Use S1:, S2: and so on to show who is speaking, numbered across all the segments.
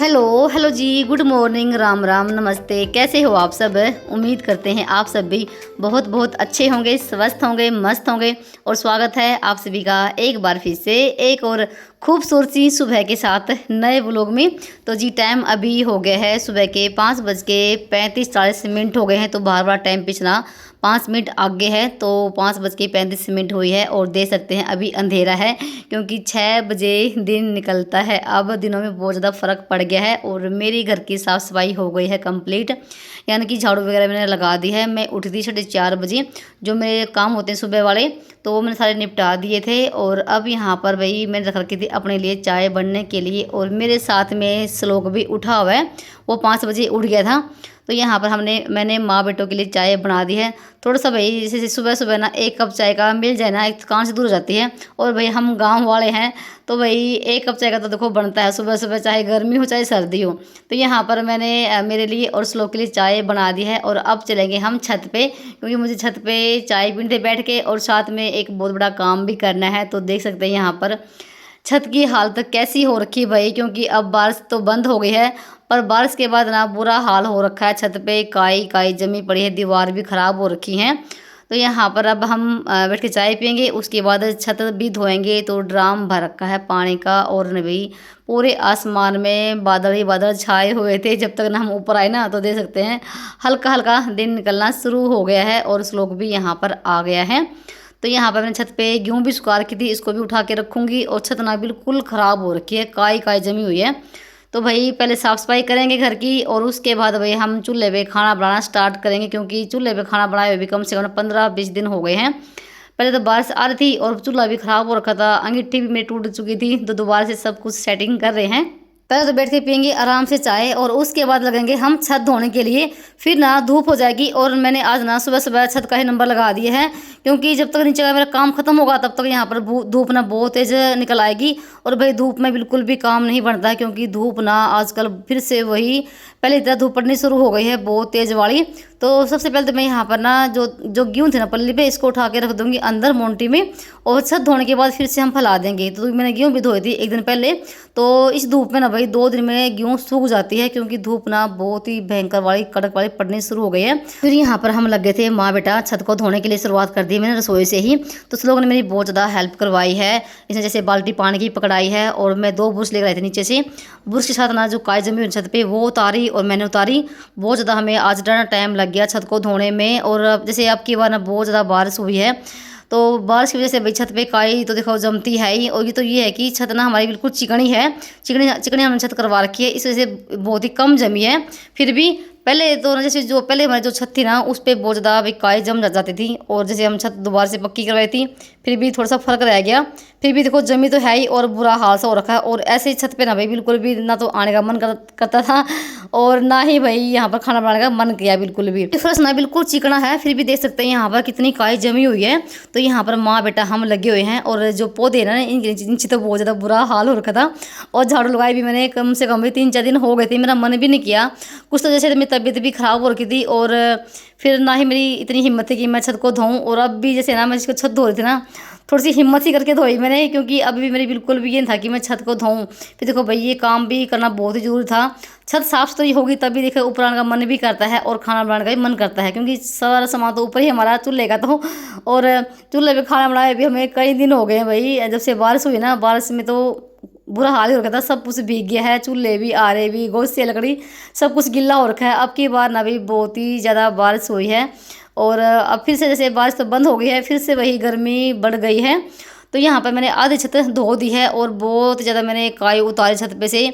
S1: Hello hello जी, good morning, Ram Ram, नमस्ते। कैसे हो आप सब? उम्मीद करते हैं आप सब भी बहुत बहुत अच्छे होंगे, स्वस्थ होंगे, मस्त होंगे। और स्वागत है आप सभी का एक बार फिर से एक और खूबसूरत सी सुबह के साथ नए व्लॉग में। तो जी टाइम अभी हो गया है सुबह के 5:35-40 हो गए हैं। तो बार बार टाइम पिछला 5 मिनट आगे है, तो 5:35 हुई है और देख सकते हैं अभी अंधेरा है क्योंकि 6 बजे दिन निकलता है। अब दिनों में बहुत ज़्यादा फ़र्क पड़ गया है और मेरी घर की साफ़ सफाई हो गई है कंप्लीट, यानी कि झाड़ू वगैरह मैंने लगा दी है। मैं उठी थी 4:30 जो मेरे काम होते हैं सुबह वाले, तो वो मैंने सारे निपटा दिए थे। और अब यहाँ पर भाई मैंने रख रखी थी अपने लिए चाय बनने के लिए, और मेरे साथ में श्लोक भी उठा हुआ है, वो 5 बजे उठ गया था। तो यहाँ पर मैंने माँ बेटों के लिए चाय बना दी है। थोड़ा सा भाई जैसे सुबह सुबह ना 1 कप चाय का मिल जाए ना, एक थकान से दूर हो जाती है। और भाई हम गांव वाले हैं, तो भाई 1 कप चाय का तो देखो बनता है सुबह सुबह, चाहे गर्मी हो चाहे सर्दी हो। तो यहाँ पर मैंने मेरे लिए और श्लोक के लिए चाय बना दी है। और अब चलेंगे हम छत पे, क्योंकि मुझे छत पे चाय पीते बैठ के और साथ में एक बहुत बड़ा काम भी करना है। तो देख सकते हैं यहाँ पर छत की हालत कैसी हो रखी भाई, क्योंकि अब बारिश तो बंद हो गई है, पर बारिश के बाद ना बुरा हाल हो रखा है। छत पे काई काई जमी पड़ी है, दीवार भी ख़राब हो रखी हैं। तो यहाँ पर अब हम बैठ के चाय पियेंगे, उसके बाद छत भी धोएंगे। तो ड्राम भर रखा है पानी का, और न भाई पूरे आसमान में बादल ही बादल छाए हुए थे जब तक ना हम ऊपर आए ना। तो देख सकते हैं हल्का हल्का दिन निकलना शुरू हो गया है और श्लोक भी यहाँ पर आ गया है। तो यहाँ पर मैंने छत पे गेहूँ भी सुखा रखी थी, इसको भी उठा के रखूँगी। और छत ना बिल्कुल ख़राब हो रखी है, काई काई जमी हुई है। तो भाई पहले साफ़ सफाई करेंगे घर की, और उसके बाद भाई हम चूल्हे पे खाना बनाना स्टार्ट करेंगे, क्योंकि चूल्हे पे खाना बनाए हुए भी कम से कम 15-20 दिन हो गए हैं। पहले तो बारिश आ रही थी और चूल्हा भी ख़राब हो रखा था, अंगीठी भी मेरी टूट चुकी थी। तो दोबारा से सब कुछ सेटिंग कर रहे हैं। पहले तो बैठ के पियेंगे आराम से चाय, और उसके बाद लगेंगे हम छत धोने के लिए। फिर ना धूप हो जाएगी, और मैंने आज ना सुबह सुबह छत का ही नंबर लगा दिए हैं, क्योंकि जब तक नीचे का मेरा काम खत्म होगा तब तक यहाँ पर धूप ना बहुत तेज निकल आएगी। और भाई धूप में बिल्कुल भी काम नहीं बनता है, क्योंकि धूप ना आजकल फिर से वही पहले इतना धूप पड़नी शुरू हो गई है, बहुत तेज़ वाली। तो सबसे पहले तो मैं यहाँ पर ना जो गेहूँ थे ना पल्ली पे, इसको उठा के रख दूँगी अंदर मोन्टी में, और छत धोने के बाद फिर से हम फैला देंगे। तो मैंने गेहूँ भी धोई थी एक दिन पहले। तो इस धूप में ना भाई 2 दिन में गेहूँ सूख जाती है, क्योंकि धूप ना बहुत ही भयंकर वाली कड़क वाली पड़नी शुरू हो गई है। फिर यहाँ पर हम लगे थे माँ बेटा छत को धोने के लिए, शुरुआत कर दी मैंने रसोई से ही। तो उस लोगों ने मेरी बहुत ज़्यादा हेल्प करवाई है। इसने जैसे बाल्टी पानी की पकड़ाई है, और मैं 2 बुर्श लेकर आई थी नीचे से। बुर्श के साथ ना जो काई जमी हुई छत पे वो उतारी, और मैंने उतारी। बहुत ज़्यादा हमें आज टाइम लग गया छत को धोने में। और जैसे अब की बार ना बहुत ज़्यादा बारिश हुई है, तो बारिश की वजह से भाई छत पे काई तो देखो जमती है ही। और ये है कि छत ना हमारी बिल्कुल चिकनी है, चिकनी चिकनी हमने छत करवा रखी है, इस वजह से बहुत ही कम जमी है। फिर भी पहले तो ना जैसे जो पहले हमारी जो छत थी ना, उस पर बहुत ज़्यादा भाई काई जम जाती थी। और जैसे हम छत दोबारा से पक्की करवाई थी, फिर भी थोड़ा सा फर्क रह गया। फिर भी देखो जमी तो है ही, और बुरा हाल सा हो रखा है। और ऐसे ही छत पे ना भाई बिल्कुल भी ना तो आने का मन करता था, और ना ही भाई यहाँ पर खाना बनाने का मन किया बिल्कुल भी। फर्श ना बिल्कुल चिकना है, फिर भी देख सकते हैं यहाँ पर कितनी काई जमी हुई है। तो यहाँ पर माँ बेटा हम लगे हुए हैं, और जो पौधे हैं ना इनके नीचे तो बहुत ज़्यादा बुरा हाल हो रखा था। और झाड़ू लगाई भी मैंने कम से कम भी 3-4 दिन हो गए थे, मेरा मन भी नहीं किया कुछ। तो जैसे मेरी तबीयत भी ख़राब हो रखी थी, और फिर ना ही मेरी इतनी हिम्मत थी कि मैं छत को धोऊं। और अब भी जैसे ना मैं इसको छत धो रही थी ना, थोड़ी सी हिम्मत ही करके धोई मैंने, क्योंकि अभी भी मेरी बिल्कुल भी ये नहीं था कि मैं छत को धोऊं। फिर देखो भाई ये काम भी करना बहुत ही जरूरी था। छत साफ सुथरी होगी तभी देखो ऊपर आने का मन भी करता है, और खाना बनाने का भी मन करता है, क्योंकि सारा सामान तो ऊपर ही हमारा चूल्हे का। तो और चूल्हे पे खाना बनाए भी हमें कई दिन हो गए हैं भाई। जब से बारिश हुई ना, बारिश में तो बुरा हाल ही हो रखा था, सब कुछ भीग गया है, चूल्हे भी आरे भी गोश्त लकड़ी सब कुछ गिल्ला हो रखा है। अब की बार ना भी बहुत ही ज़्यादा बारिश हुई है, और अब फिर से जैसे बारिश तो बंद हो गई है, फिर से वही गर्मी बढ़ गई है। तो यहाँ पर मैंने आधी छत धो दी है, और बहुत ज़्यादा मैंने काई उतारी छत पे से।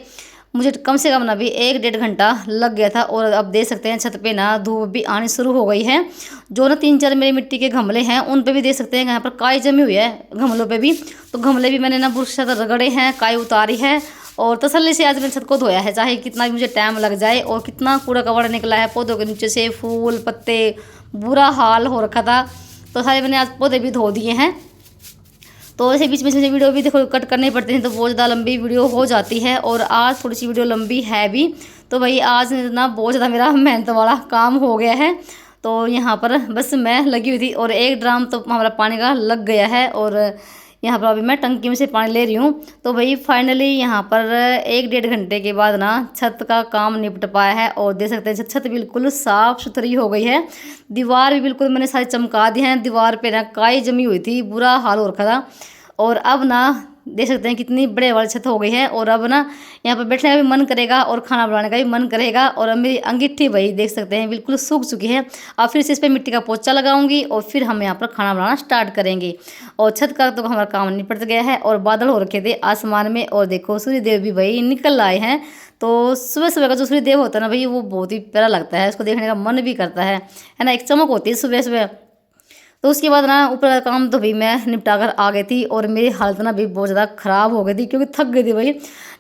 S1: मुझे कम से कम ना भी 1-1.5 घंटा लग गया था। और अब देख सकते हैं छत पे ना धूप भी आनी शुरू हो गई है। जो ना 3-4 मेरे मिट्टी के गमले हैं उन पे भी देख सकते हैं यहाँ पर काई जमी हुई है, गमलों पे भी। तो गमले भी मैंने ना बुरश से रगड़े हैं, काई उतारी है, और तसल्ली से आज मैंने छत को धोया है, चाहे कितना भी मुझे टाइम लग जाए। और कितना कूड़ा कबाड़ा निकला है पौधों के नीचे से, फूल पत्ते, बुरा हाल हो रखा था। तो सारे मैंने आज पौधे भी धो दिए हैं। तो ऐसे बीच में से वीडियो भी देखो कट करनी पड़ती है, तो बहुत ज़्यादा लंबी वीडियो हो जाती है। और आज थोड़ी सी वीडियो लंबी है भी। तो भाई आज ना बहुत ज़्यादा मेरा मेहनत वाला काम हो गया है। तो यहाँ पर बस मैं लगी हुई थी, और 1 ड्राम तो हमारा पानी का लग गया है। और यहाँ पर अभी मैं टंकी में से पानी ले रही हूँ। तो भाई फाइनली यहाँ पर 1-1.5 घंटे के बाद ना छत का काम निपट पाया है और देख सकते हैं छत बिल्कुल साफ़ सुथरी हो गई है। दीवार भी बिल्कुल मैंने सारी चमका दी है। दीवार पे ना काई जमी हुई थी, बुरा हाल हो रखा था। और अब ना देख सकते हैं कितनी बड़े वाली छत हो गई है। और अब ना यहाँ पर बैठने का भी मन करेगा और खाना बनाने का भी मन करेगा। और अब मेरी अंगीठी भाई देख सकते हैं बिल्कुल सूख चुकी है। अब फिर से इस पर मिट्टी का पोछा लगाऊंगी और फिर हम यहाँ पर खाना बनाना स्टार्ट करेंगे। और छत का तो हमारा काम निपट गया है और बादल हो रखे थे आसमान में। और देखो सूर्यदेव भी भाई निकल आए हैं। तो सुबह सुबह का जो सूर्यदेव होता है ना भाई, वो बहुत ही प्यारा लगता है, उसको देखने का मन भी करता है ना। एक चमक होती है सुबह सुबह। तो उसके बाद ना ऊपर का काम तो भाई मैं निपटा कर आ गई थी और मेरी हालत ना भी बहुत ज़्यादा ख़राब हो गई थी क्योंकि थक गई थी भाई।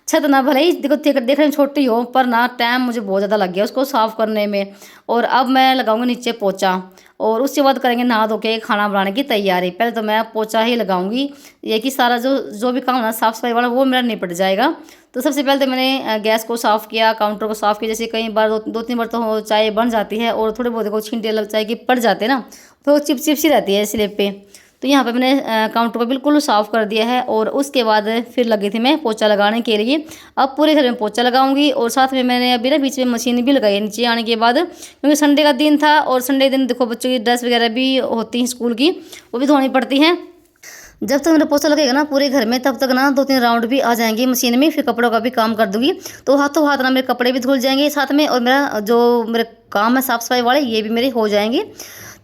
S1: छत ना भले ही देखो देखने में छोटी हो, पर ना टाइम मुझे बहुत ज़्यादा लग गया उसको साफ़ करने में। और अब मैं लगाऊंगी नीचे पोछा और उसके बाद करेंगे नहा धो के खाना बनाने की तैयारी। पहले तो मैं पोछा ही लगाऊंगी, ये कि सारा जो भी काम ना साफ़ सफाई वाला वो मेरा निपट जाएगा। तो सबसे पहले तो मैंने गैस को साफ़ किया, काउंटर को साफ़ किया। जैसे कई बार दो तीन बार तो चाय बन जाती है और थोड़े बहुत को छींटे लग चाय की पड़ जाते हैं ना, तो चिप सी रहती है स्लेब पे। तो यहाँ पे मैंने काउंटर को बिल्कुल साफ़ कर दिया है और उसके बाद फिर लगी थी मैं पोछा लगाने के लिए। अब पूरे घर में पोछा लगाऊंगी और साथ में मैंने अभी ना बीच में मशीन भी लगाई है नीचे आने के बाद, क्योंकि संडे का दिन था और संडे दिन देखो बच्चों की ड्रेस वगैरह भी होती हैं स्कूल की, वो भी धोनी पड़ती हैं। जब तक मेरा पोछा लगेगा ना पूरे घर में, तब तक ना 2-3 राउंड भी आ जाएंगे मशीन में, फिर कपड़ों का भी काम कर दूंगी। तो हाथों हाथ ना मेरे कपड़े भी धुल जाएंगे साथ में, और मेरा जो मेरे काम है साफ़ सफाई वाले ये भी मेरे हो जाएंगे।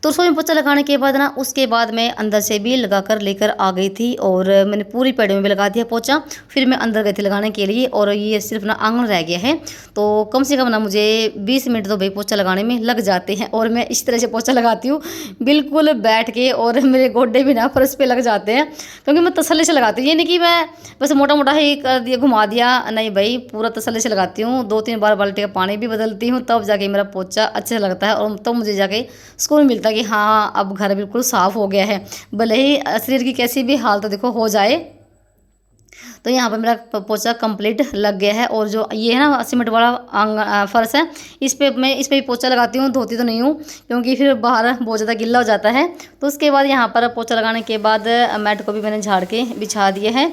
S1: तो रसोई में पोछा लगाने के बाद ना उसके बाद मैं अंदर से भी लगा कर लेकर आ गई थी और मैंने पूरी पेड़ में भी लगा दिया पोछा। फिर मैं अंदर गई थी लगाने के लिए और ये सिर्फ ना आंगन रह गया है। तो कम से कम ना मुझे 20 मिनट तो भाई पोछा लगाने में लग जाते हैं। और मैं इस तरह से पोछा लगाती हूँ बिल्कुल बैठ के, और मेरे गोडे भी ना फर्श पे लग जाते हैं क्योंकि मैं तसल्ली से लगाती हूँ। ये नहीं कि मैं बस मोटा मोटा ही कर दिया घुमा दिया, नहीं भाई पूरा तसल्ली से लगाती हूँ। 2-3 बार बाल्टी का पानी भी बदलती हूँ, तब जाके मेरा पोछा अच्छा लगता है और तब मुझे जाके सुकून मिलता है कि हाँ अब घर बिल्कुल साफ़ हो गया है, भले ही शरीर की कैसी भी हालत देखो हो जाए। तो यहाँ पर मेरा पोछा कंप्लीट लग गया है। और जो ये है ना सीमेंट वाला फर्श है, इस पे भी पोछा लगाती हूँ, धोती तो नहीं हूँ क्योंकि फिर बाहर बहुत ज़्यादा गिल्ला हो जाता है। तो उसके बाद यहाँ पर पोछा लगाने के बाद मैट को भी मैंने झाड़ के बिछा दिया है।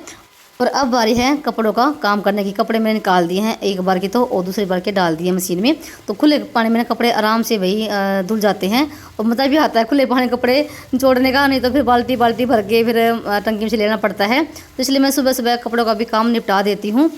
S1: और अब बारी है कपड़ों का काम करने की। कपड़े मैंने निकाल दिए हैं एक बार के तो, और दूसरी बार के डाल दिए मशीन में। तो खुले पानी में कपड़े आराम से वही धुल जाते हैं और मज़ा भी आता है खुले पानी कपड़े जोड़ने का, नहीं तो फिर बाल्टी बाल्टी भर के फिर टंकी में से लेना पड़ता है। तो इसलिए मैं सुबह सुबह कपड़ों का भी काम निपटा देती हूँ।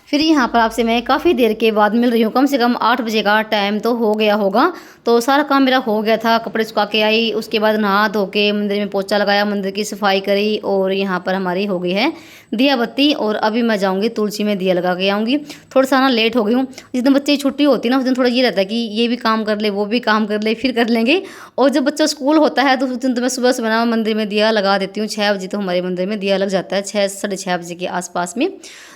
S1: फिर यहाँ पर आपसे मैं काफ़ी देर के बाद मिल रही हूँ, कम से कम 8 बजे का टाइम तो हो गया होगा। तो सारा काम मेरा हो गया था, कपड़े सुखा के आई, उसके बाद नहा धो के मंदिर में पोछा लगाया, मंदिर की सफाई करी और यहाँ पर हमारी हो गई है दिया बत्ती। और अभी मैं जाऊँगी तुलसी में दिया लगा के आऊँगी। थोड़ा सा ना लेट हो गई हूँ, जिस दिन बच्चे की छुट्टी होती है ना उस दिन थोड़ा ये रहता है कि ये भी काम कर ले वो भी काम कर ले, फिर कर लेंगे। और जब बच्चा स्कूल होता है तो उस दिन तो मैं सुबह सुबह ना मंदिर में दिया लगा देती हूँ। 6 बजे तो हमारे मंदिर में दिया लग जाता है, 6-6:30 बजे के आसपास में।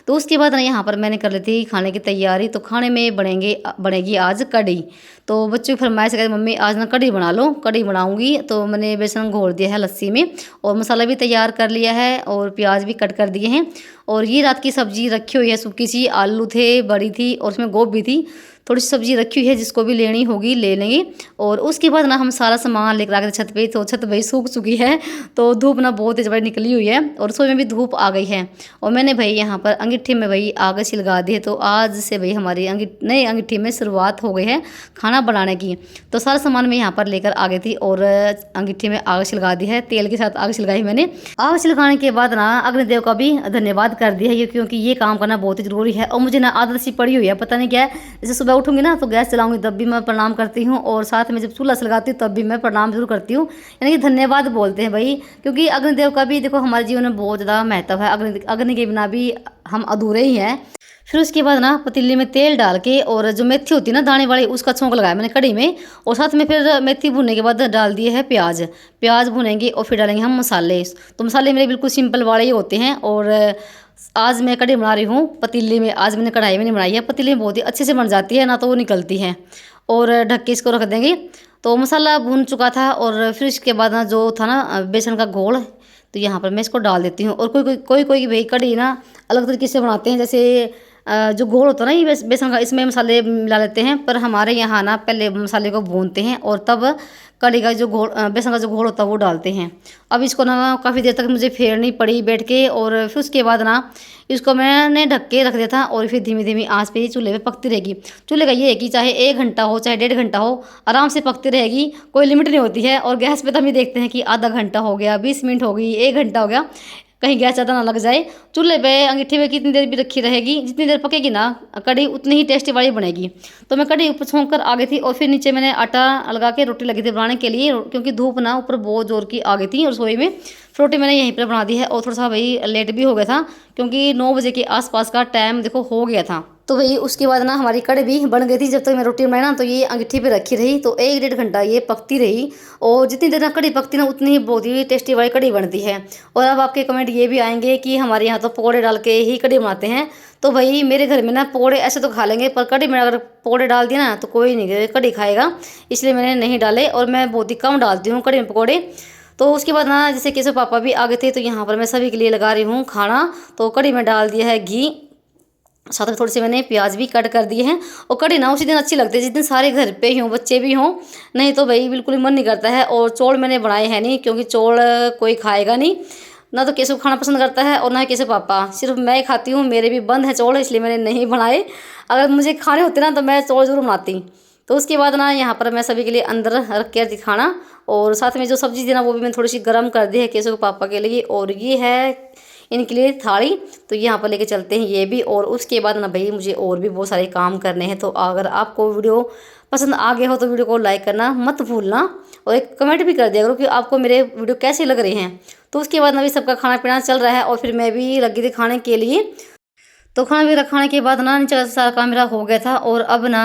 S1: तो उसके बाद ना यहाँ पर मैंने कर ली थी खाने की तैयारी। तो खाने में बनेगी आज कढ़ी। तो बच्चों की फरमाइश है मम्मी आज ना कढ़ी बना लो, कढ़ी बनाऊंगी। तो मैंने बेसन घोल दिया है लस्सी में और मसाला भी तैयार कर लिया है और प्याज भी कट कर दिए हैं। और ये रात की सब्जी रखी हुई है सूखी सी, आलू थे, बड़ी थी और उसमें गोभी थी, थोड़ी सी सब्जी रखी हुई है, जिसको भी लेनी होगी ले लेंगे। और उसके बाद ना हम सारा सामान लेकर आ गए छत पे। तो छत भाई सूख चुकी है, तो धूप ना बहुत तेज बड़ी निकली हुई है और रसोई में भी धूप आ गई है। और मैंने भाई यहाँ पर अंगीठी में भाई आग से लगा दी है। तो आज से भाई हमारी नई अंगीठी में शुरुआत हो गई है खाना बनाने की। तो सारा सामान मैं यहाँ पर लेकर आ गई थी और अंगीठी में आग से लगा दी है, तेल के साथ आग से लगाई मैंने। आग से लगाने के बाद ना अग्निदेव का भी धन्यवाद कर दिया है, क्योंकि ये काम करना बहुत ही जरूरी है। और मुझे ना आदत सी पड़ी हुई है, पता नहीं क्या है, जैसे सुबह उठूंगी ना तो गैस चलाऊंगी तब भी मैं प्रणाम करती हूँ, और साथ में जब चूल्हा से लगाती हूँ तब भी मैं प्रणाम जरूर करती हूँ। यानी कि धन्यवाद बोलते हैं भाई, क्योंकि अग्निदेव का भी देखो हमारे जीवन में बहुत ज़्यादा महत्व है। अग्नि के बिना भी हम अधूरे ही हैं। फिर उसके बाद ना पतीली में तेल डाल के और जो मेथी होती है ना दाने वाली, उसका छौंक लगाया मैंने कढ़ी में। और साथ में फिर मेथी भुनने के बाद डाल दिए है प्याज। प्याज भुनेंगे और फिर डालेंगे हम मसाले। तो मसाले मेरे बिल्कुल सिंपल वाले ही होते हैं। और आज मैं कढ़ी बना रही हूँ पतीली में, आज मैंने कढ़ाई में नहीं बनाई है। पतीली में बहुत ही अच्छे से बन जाती है ना, तो वो निकलती है। और ढक के इसको रख देंगे। तो मसाला भून चुका था और फिर इसके बाद ना जो था ना बेसन का घोल, तो यहाँ पर मैं इसको डाल देती हूँ। और कोई भाई कढ़ी ना अलग तरीके से बनाते हैं, जैसे जो घोल होता है ना ये बेसन का, इसमें मसाले मिला लेते हैं। पर हमारे यहाँ ना पहले मसाले को भूनते हैं और तब कढ़ी का जो घोल बेसन का जो घोल होता है वो डालते हैं। अब इसको ना काफ़ी देर तक मुझे फेरनी पड़ी बैठ के। और फिर उसके बाद ना इसको मैंने ढक के रख दिया था और फिर धीमी धीमी आंच पे ही चूल्हे पे पकती रहेगी। चूल्हे का ये है कि चाहे 1 घंटा हो चाहे 1.5 घंटा हो, आराम से पकती रहेगी, कोई लिमिट नहीं होती है। और गैस पे तो हम ये देखते हैं कि आधा घंटा हो गया, 20 मिनट हो गई, 1 घंटा हो गया, कहीं गैस ज़्यादा ना लग जाए। चूल्हे पे अंगीठी में कितनी देर भी रखी रहेगी, जितनी देर पकेगी ना कढ़ी उतनी ही टेस्टी वाली बनेगी। तो मैं कढ़ी ऊपर छोंक कर आ गई थी और फिर नीचे मैंने आटा लगा के रोटी लगी थी बनाने के लिए, क्योंकि धूप ना ऊपर बहुत जोर की आ गई थी रसोई में। रोटी मैंने यहीं पर बना दी है। और थोड़ा सा भाई लेट भी हो गया था, क्योंकि 9 बजे के आसपास का टाइम देखो हो गया था। तो वही उसके बाद ना हमारी कढ़ी भी बन गई थी। जब तक मैं रोटी बनाई ना तो ये अंगीठी पे रखी रही, तो 1-1.5 घंटा ये पकती रही। और जितनी देर ना कढ़ी पकती ना उतनी ही बहुत ही टेस्टी वाली कढ़ी बनती है। और अब आपके कमेंट ये भी आएंगे कि हमारे यहाँ तो पकौड़े डाल के ही कढ़ी बनाते हैं। तो भाई मेरे घर में ना पकौड़े ऐसे तो खा लेंगे, पर कढ़ी में अगर पकौड़े डाल दिए ना तो कोई नहीं कढ़ी खाएगा, इसलिए मैंने नहीं डाले। और मैं बहुत ही कम डालती हूँ कढ़ी में पकौड़े। तो उसके बाद ना जैसे केशव पापा भी आ गए थे, तो यहाँ पर मैं सभी के लिए लगा रही हूँ खाना। तो कढ़ी में डाल दिया है घी, साथ में थोड़ी सी मैंने प्याज भी कट कर दिए हैं। और कढ़ी ना उसी दिन अच्छी लगती है जिस दिन सारे घर पे ही हों, बच्चे भी हों, नहीं तो भाई बिल्कुल ही मन नहीं करता है। और चौल मैंने बनाए हैं नहीं, क्योंकि चौल कोई खाएगा नहीं, ना तो केशव खाना पसंद करता है और ना ही केशव पापा, सिर्फ मैं ही खाती हूँ। मेरे भी बंद है चौल, इसलिए मैंने नहीं बनाए। अगर मुझे खाने होते ना तो मैं चौल जरूर बनाती। तो उसके बाद ना यहाँ पर मैं सभी के लिए अंदर रख के दिखाना। और साथ में जो सब्जी थी ना वो भी मैंने थोड़ी सी गर्म कर दी है केशव पापा के लिए। और ये है इनके लिए थाली, तो यहाँ पर लेके चलते हैं ये भी। और उसके बाद ना भाई मुझे और भी बहुत सारे काम करने हैं। तो अगर आपको वीडियो पसंद आ गया हो तो वीडियो को लाइक करना मत भूलना, और एक कमेंट भी कर दिया करो कि आपको मेरे वीडियो कैसे लग रहे हैं। तो उसके बाद ना भी सबका खाना पीना चल रहा है और फिर मैं भी लगी थी खाने के लिए। तो खाना वगैरह खाने के बाद ना नीचे का सारा काम मेरा हो गया था। और अब ना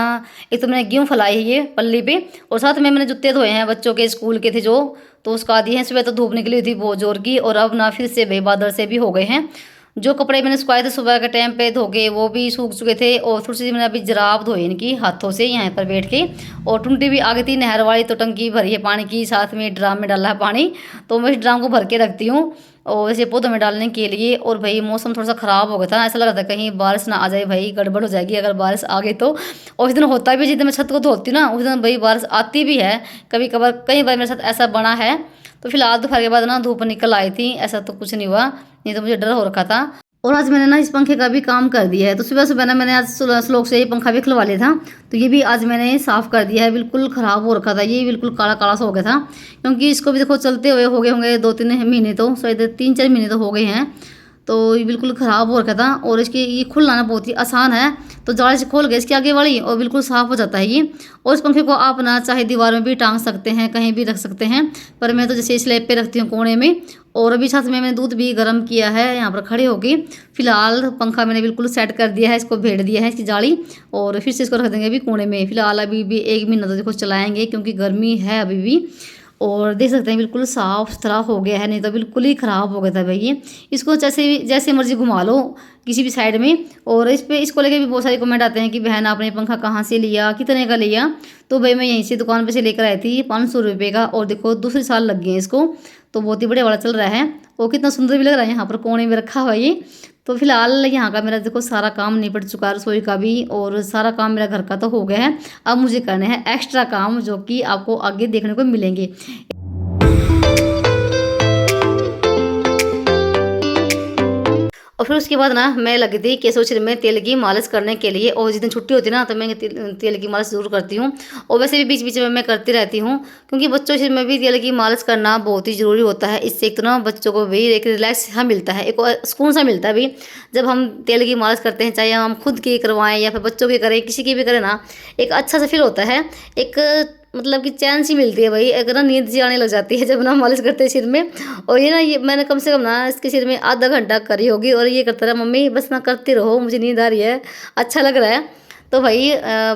S1: एक तो मैंने गेहूँ फैलाई है ये पल्ली पे, और साथ में मैंने जूते धोए हैं बच्चों के स्कूल के थे जो, तो उसका दिए हैं। सुबह तो धूप निकली थी बहुत जोर की, और अब ना फिर से भाई बादल से भी हो गए हैं। जो कपड़े मैंने सुखाए थे सुबह के टाइम पे धो के वो भी सूख चुके थे। और थोड़ी सी मैंने अभी जराब धोई इनकी हाथों से यहाँ पर बैठ के। और टुंटी भी आ गई थी नहर वाली, तो टंकी भरी है पानी की, साथ में ड्राम में डाला है पानी, तो मैं इस ड्राम को भर के रखती हूँ और ऐसे पौधों में डालने के लिए। और भाई मौसम थोड़ा सा ख़राब हो गया था, ऐसा लग रहा था कहीं बारिश ना आ जाए, भाई गड़बड़ हो जाएगी अगर बारिश आ गई तो। और उस दिन होता भी, जिस दिन मैं छत को धोती हूँ ना उस दिन भाई बारिश आती भी है कभी कभार, कई बार मेरे साथ ऐसा बना है। तो फिलहाल दोपहर के बाद ना धूप निकल आई थी, ऐसा तो कुछ नहीं हुआ, नहीं तो मुझे डर हो रखा था। और आज मैंने ना इस पंखे का भी काम कर दिया है। तो सुबह सुबह ना मैंने आज स्लोक से ये पंखा भी खुलवा लिया था, तो ये भी आज मैंने साफ़ कर दिया है। बिल्कुल ख़राब हो रखा था ये, बिल्कुल काला काला सा हो गया था, क्योंकि इसको भी देखो चलते हुए हो गए होंगे 2-3 महीने, तो शायद 3-4 महीने तो हो गए हैं। तो ये बिल्कुल ख़राब हो रखा था। और इसके ये खुलना ना बहुत ही आसान है, तो जाली से खोल गए इसके आगे वाली और बिल्कुल साफ़ हो जाता है ये। और इस पंखे को आप ना चाहे दीवार में भी टांग सकते हैं, कहीं भी रख सकते हैं, पर मैं तो जैसे स्लैब पे रखती हूँ कोने में। और अभी साथ में मैंने दूध भी गर्म किया है यहाँ पर खड़े होके। फिलहाल पंखा मैंने बिल्कुल सेट कर दिया है, इसको भेड़ दिया है इसकी जाली, और फिर से इसको रख देंगे अभी कोने में। फिलहाल अभी भी 1 महीना तो देखो चलाएँगे, क्योंकि गर्मी है अभी भी। और देख सकते हैं बिल्कुल साफ़ सुथरा हो गया है, नहीं तो बिल्कुल ही ख़राब हो गया था भाई ये। इसको जैसे जैसे मर्जी घुमा लो किसी भी साइड में। और इसको लेके भी बहुत सारे कमेंट आते हैं कि बहन आपने पंखा कहाँ से लिया, कितने का लिया। तो भाई मैं यहीं से दुकान पे से लेकर आई थी 500 रुपये का, और देखो दूसरे साल लग गए इसको, तो बहुत ही बढ़िया वाला चल रहा है। और कितना सुंदर भी लग रहा है, यहाँ पर कोने में रखा हुआ ये। तो फिलहाल यहाँ का मेरा देखो सारा काम निपट चुका है, रसोई का भी, और सारा काम मेरा घर का तो हो गया है। अब मुझे करने हैं एक्स्ट्रा काम, जो कि आपको आगे देखने को मिलेंगे। और फिर उसके बाद ना मैं लगी थी केशव शरीर में तेल की मालिश करने के लिए। और जिस दिन छुट्टी होती है ना तो मैं तेल की मालिश ज़रूर करती हूँ। और वैसे भी बीच बीच में मैं करती रहती हूँ, क्योंकि बच्चों के शरीर में भी तेल की मालिश करना बहुत ही ज़रूरी होता है। इससे एक तो ना बच्चों को भी एक रिलैक्स सा मिलता है, एक सुकून सा मिलता है भी, जब हम तेल की मालिश करते हैं, चाहे हम खुद की करवाएं या फिर बच्चों की करें, किसी की भी करें ना, एक अच्छा सा फील होता है। एक मतलब कि चैन सी मिलती है भाई, अगर ना नींद सी आने लग जाती है जब ना मालिश करते हैं सिर में। और ये ना, ये मैंने कम से कम ना इसके सिर में आधा घंटा करी होगी और ये करता रहा, मम्मी बस ना करते रहो, मुझे नींद आ रही है, अच्छा लग रहा है। तो भाई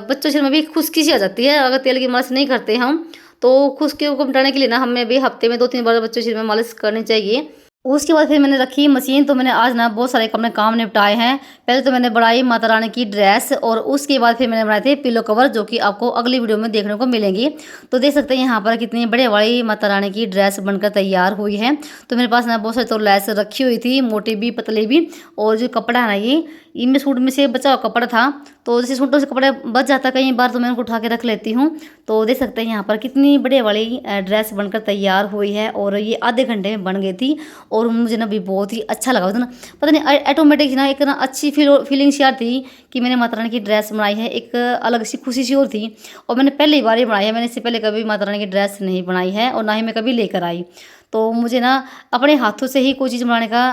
S1: बच्चों सिर में भी खुश्की सी आ जाती है अगर तेल की मालिश नहीं करते हम, तो खुश्की को मिटाने के लिए ना हमें भी हफ्ते में 2-3 बार बच्चों सिर में मालिश करनी चाहिए। उसके बाद फिर मैंने रखी मशीन, तो मैंने आज ना बहुत सारे अपने काम निपटाए हैं। पहले तो मैंने बनाई माता रानी की ड्रेस और उसके बाद फिर मैंने बनाए थे पिलो कवर, जो कि आपको अगली वीडियो में देखने को मिलेंगी। तो देख सकते हैं यहाँ पर कितनी बड़े वाली माता रानी की ड्रेस बनकर तैयार हुई है। तो मेरे पास ना बहुत सारी तो लैस रखी हुई थी, मोटी भी पतली भी। और जो कपड़ा है ना, ये इनमें सूट में से बचा हुआ कपड़ा था, तो जैसे सूटों से कपड़ा बच जाता कई बार, तो मैं उनको उठा के रख लेती हूँ। तो देख सकते हैं यहाँ पर कितनी बड़े वाली ड्रेस बनकर तैयार हुई है और ये आधे घंटे में बन गई थी। और मुझे ना भी बहुत ही अच्छा लगा था ना, पता नहीं ऑटोमेटिक ना एक ना अच्छी फीलिंग सी आती थी कि मैंने माता रानी की ड्रेस बनाई है, एक अलग सी खुशी सी और थी। और मैंने पहली बार ही बनाई है, मैंने इससे पहले कभी माता रानी की ड्रेस नहीं बनाई है और ना ही मैं कभी लेकर आई। तो मुझे ना अपने हाथों से ही कोई चीज़ बनाने का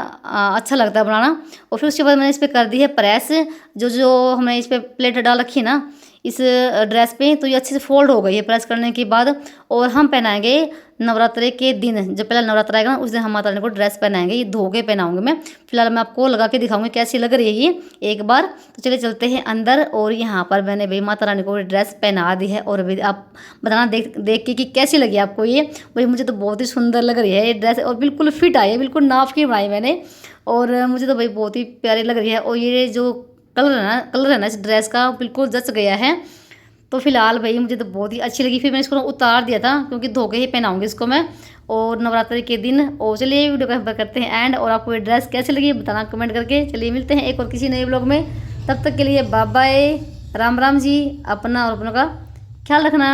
S1: अच्छा लगता है बनाना। और फिर उसके बाद मैंने इस पर कर दी है प्रेस, जो हमने इस पर प्लेट डाल रखी है ना इस ड्रेस पे, तो ये अच्छे से फोल्ड हो गई है प्रेस करने के बाद। और हम पहनाएंगे नवरात्रे के दिन, जब पहला नवरात्रा आएगा ना उस दिन हम माता रानी को ड्रेस पहनाएंगे, ये धो के पहनाऊंगी मैं। फिलहाल मैं आपको लगा के दिखाऊंगी कैसी लग रही है ये एक बार। तो चलिए चलते हैं अंदर। और यहाँ पर मैंने भाई माता रानी को ड्रेस पहना दी है और अभी आप बताना देख देख के कि कैसी लगी आपको ये। भाई मुझे तो बहुत ही सुंदर लग रही है ये ड्रेस और बिल्कुल फिट आई है, बिल्कुल नाप की बनाई मैंने। और मुझे तो भाई बहुत ही प्यारी लग रही है। और ये जो कलर है ना इस ड्रेस का बिल्कुल जच गया है। तो फिलहाल भाई मुझे तो बहुत ही अच्छी लगी, फिर मैंने इसको उतार दिया था क्योंकि धो के ही पहनाऊंगी इसको मैं और नवरात्रि के दिन। और चलिए वीडियो का करते हैं एंड। और आपको ये ड्रेस कैसी लगी बताना कमेंट करके। चलिए मिलते हैं एक और किसी नए ब्लॉग में, तब तक के लिए बाय बाय, राम राम जी। अपना और अपनों का ख्याल रखना।